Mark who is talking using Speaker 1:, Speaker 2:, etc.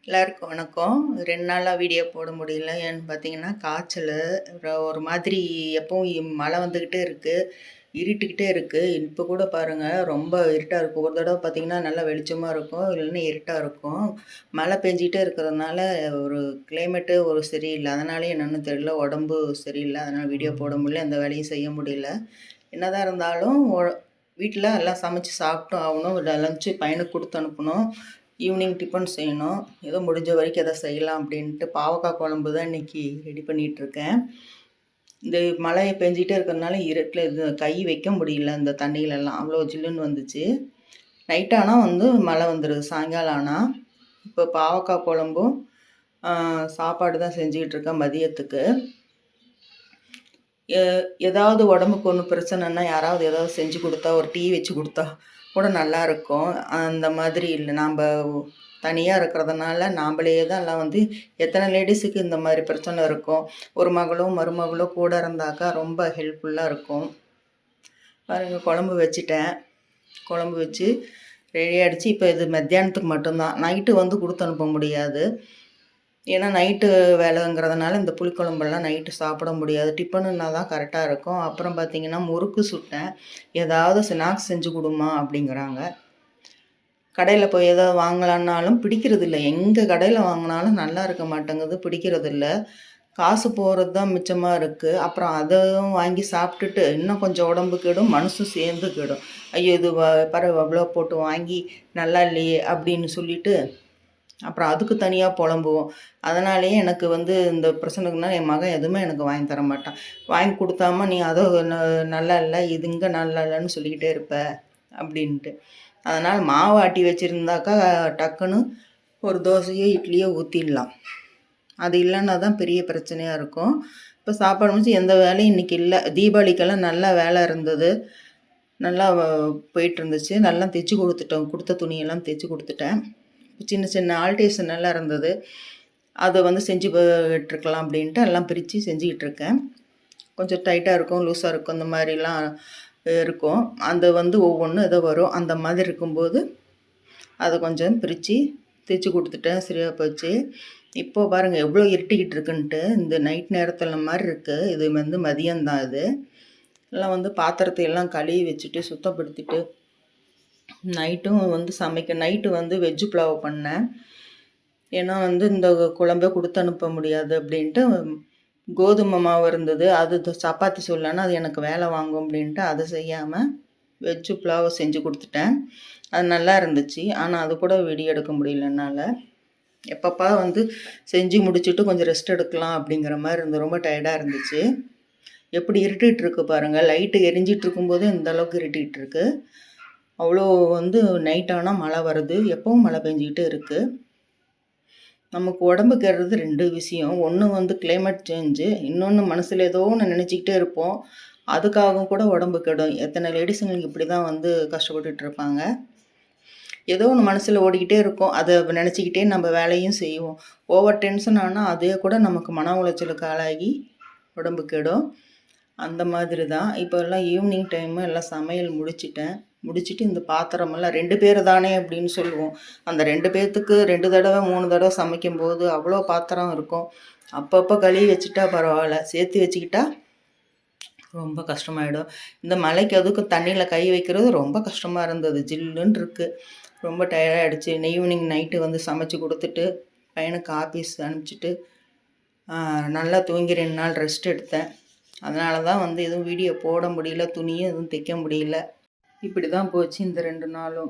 Speaker 1: எல்லாருக்கும் வணக்கம். 2 நாளா வீடியோ போட முடியல. ஏன்னு பார்த்தீங்கன்னா, காய்ச்சலு. ஒரு மாதிரி எப்பவும் மழை வந்துக்கிட்டே இருக்கு. இருட்டிக்கிட்டே இருக்கு. இப்போ கூட பாருங்க, ரொம்ப இருட்டா இருக்கு. ஒரு தடவ பார்த்தீங்கன்னா, நல்லா வெளிச்சமா இருக்கும். இல்லைன்னா இருட்டா இருக்கும். மழை பெஞ்சுக்கிட்டே இருக்கிறதுனால ஒரு கிளைமேட்டு ஒரு சரியில்ல. அதனாலயே என்னன்னு தெரியல. உடம்பு சரியில்ல. அதனால வீடியோ போட முடியல. எந்த வேலையும் செய்ய முடியல. என்னதான் இருந்தாலும் வீட்ல எல்லாம் சமைச்சு சாப்பிட்டும் ஆகணும். லஞ்ச்சு பையனுக்கு குடுத்து அனுப்பணும். ஈவினிங் டிஃபன் செய்யணும். ஏதோ முடிஞ்ச வரைக்கும் எதா செய்யலாம் அப்படின்ட்டு பாவக்காய் குழம்பு தான் இன்றைக்கி ரெடி பண்ணிகிட்ருக்கேன். இந்த மழை பெஞ்சிட்டே இருக்கிறதுனால இருட்டில் இது கை வைக்க முடியல இந்த தண்ணியிலலாம். அவ்வளோ ஜில்லுன்னு வந்துச்சு. நைட் ஆனால் வந்து மழை வந்துடுது சாயங்காலம் ஆனால். இப்போ பாவக்காய் குழம்பும் சாப்பாடு தான் செஞ்சுக்கிட்ருக்கேன் மதியத்துக்கு. ஏதாவது உடம்புக்கு ஒன்றும் பிரச்சனைன்னா யாராவது ஏதாவது செஞ்சு கொடுத்தா, ஒரு டீ வச்சு கொடுத்தா கூட நல்லாயிருக்கும். அந்த மாதிரி இல்லை, நாம் தனியாக இருக்கிறதுனால நாம்ளே தான் எல்லாம் வந்து எத்தனை லேடிஸுக்கு இந்த மாதிரி பிரச்சனை இருக்கும். ஒரு மகளோ மருமகளோ கூட இருந்தாக்கா ரொம்ப ஹெல்ப்ஃபுல்லாக இருக்கும். பாருங்கள், குழம்பு வச்சுட்டேன். குழம்பு வச்சு ரெடி ஆகிடுச்சு. இப்போ இது மத்தியானத்துக்கு மட்டும்தான். நைட்டு வந்து கொடுத்து அனுப்ப முடியாது. ஏன்னா நைட்டு வேலைங்கிறதுனால இந்த புளிக்குழம்பெல்லாம் நைட்டு சாப்பிட முடியாது. டிஃபனுன்னா தான் கரெக்டாக இருக்கும். அப்புறம் பார்த்திங்கன்னா, முறுக்கு சுட்டேன். ஏதாவது ஸ்நாக்ஸ் செஞ்சு கொடுமா அப்படிங்கிறாங்க. கடையில் போய் ஏதாவது வாங்கலான்னாலும் பிடிக்கிறதில்ல. எங்கே கடையில் வாங்கினாலும் நல்லா இருக்க மாட்டேங்குது, பிடிக்கிறதில்ல. காசு போகிறது தான் மிச்சமாக இருக்குது. அப்புறம் அதுவும் வாங்கி சாப்பிட்டுட்டு இன்னும் கொஞ்சம் உடம்பு கெடும், மனசும் சேர்ந்து கெடும். ஐயோ, இது பரவ அவ்வளோ போட்டு வாங்கி நல்லா இல்லையே அப்படின்னு சொல்லிட்டு அப்புறம் அதுக்கு தனியாக புலம்புவோம். அதனாலேயே எனக்கு வந்து இந்த பிரச்சனைக்குன்னா என் மகன் எதுவுமே எனக்கு வாங்கி தர மாட்டான். வாங்கி கொடுத்தாம நீ அதோ நல்லா இல்லை, இது இங்கே நல்லா இல்லைன்னு சொல்லிக்கிட்டே இருப்ப அப்படின்ட்டு. அதனால் மாவு ஆட்டி வச்சுருந்தாக்கா டக்குன்னு ஒரு தோசையோ இட்லியோ ஊற்றிடலாம். அது இல்லைன்னா தான் பெரிய பிரச்சனையாக இருக்கும். இப்போ சாப்பாடு முடிச்சு எந்த வேலையும் இன்றைக்கி இல்லை. தீபாவளிக்கெல்லாம் நல்லா வேலை இருந்தது. நல்லா போயிட்டு இருந்துச்சு. நல்லா தைச்சி கொடுத்துட்டோம். கொடுத்த துணியெல்லாம் தைச்சி கொடுத்துட்டேன். சின்ன சின்ன ஆல்டேஷன் எல்லாம் இருந்தது. அதை வந்து செஞ்சு விட்டுருக்கலாம் அப்படின்ட்டு எல்லாம் பிரித்து செஞ்சுக்கிட்டுருக்கேன். கொஞ்சம் டைட்டாக இருக்கும், லூஸாக இருக்கும், இந்த மாதிரிலாம் இருக்கும். அந்த வந்து ஒவ்வொன்றும் ஏதோ வரும். அந்த மாதிரி இருக்கும்போது அதை கொஞ்சம் பிரித்து தைச்சி கொடுத்துட்டேன். சரியாக போச்சு. இப்போது பாருங்கள் எவ்வளோ இருட்டிக்கிட்டு இருக்குன்ட்டு. இந்த நைட் நேரத்தில் மாதிரி இருக்குது. இது வந்து மதியம்தான். இது எல்லாம் வந்து பாத்திரத்தை எல்லாம் கழுவி வச்சுட்டு சுத்தப்படுத்திட்டு நைட்டும் வந்து நைட்டு வந்து வெஜ்ஜு புலாவ் பண்ணேன். ஏன்னா வந்து இந்த குழம்பே கொடுத்து அனுப்ப முடியாது அப்படின்ட்டு கோதுமை மாவு இருந்தது. அது சப்பாத்தி சொல்லலான்னா அது எனக்கு வேலை வாங்கும் அப்படின்ட்டு அதை செய்யாமல் வெஜ்ஜு புலாவ் செஞ்சு கொடுத்துட்டேன். அது நல்லா இருந்துச்சு. ஆனால் அது கூட வீடியோ எடுக்க முடியல என்னால். எப்பப்பா வந்து செஞ்சு முடிச்சுட்டு கொஞ்சம் ரெஸ்ட் எடுக்கலாம் அப்படிங்கிற மாதிரி இருந்தது. ரொம்ப டயர்டாக இருந்துச்சு. எப்படி இருட்டிகிட்டு இருக்கு பாருங்கள். லைட்டு எரிஞ்சிட்டு இருக்கும்போதே இந்த அளவுக்கு இருட்டிகிட்டு இருக்கு. அவ்வளோ வந்து நைட் ஆனால் மழை வருது. எப்பவும் மழை பெஞ்சிக்கிட்டே இருக்குது. நமக்கு உடம்பு கெடுறது 2 விஷயம். ஒன்று வந்து கிளைமேட் சேஞ்சு, இன்னொன்று மனசில் ஏதோ ஒன்று நினச்சிக்கிட்டே இருப்போம். அதுக்காகவும் கூட உடம்பு கெடும். எத்தனை லேடிஸுங்களுக்கு இப்படி தான் வந்து கஷ்டப்பட்டுட்டு இருப்பாங்க. ஏதோ ஒன்று மனசில் ஓடிக்கிட்டே இருக்கும். அதை நினச்சிக்கிட்டே நம்ம வேலையும் செய்வோம். ஓவர் டென்ஷன் ஆனால் அதே கூட நமக்கு மன உளைச்சலுக்கு ஆளாகி உடம்பு கெடும். அந்த மாதிரி தான். இப்போ எல்லாம் ஈவினிங் டைமு எல்லாம் சமையல் முடிச்சுட்டு இந்த பாத்திரமெல்லாம் 2 பேர் தானே அப்படின்னு சொல்லுவோம். அந்த 2 பேர்த்துக்கு 2 தடவை 3 தடவை சமைக்கும்போது அவ்வளோ பாத்திரம் இருக்கும். அப்பப்போ கழுவி வச்சுட்டா பரவாயில்ல, சேர்த்து வச்சுக்கிட்டா ரொம்ப கஷ்டமாயிடும். இந்த மழைக்கு அதுக்கும் தண்ணியில் கை வைக்கிறது ரொம்ப கஷ்டமாக இருந்தது. ஜில்லுன்னு இருக்குது. ரொம்ப டயர்டாகிடுச்சு. ஈவினிங் நைட்டு வந்து சமைச்சு கொடுத்துட்டு பையனுக்கு ஆஃபீஸ் அனுப்பிச்சிட்டு நல்லா தூங்கி 2 நாள் ரெஸ்ட் எடுத்தேன். அதனால தான் வந்து எதுவும் வீடியோ போட முடியல. துணியும் எதுவும் தைக்க முடியல. இப்படி தான் போச்சு இந்த 2 நாளும்.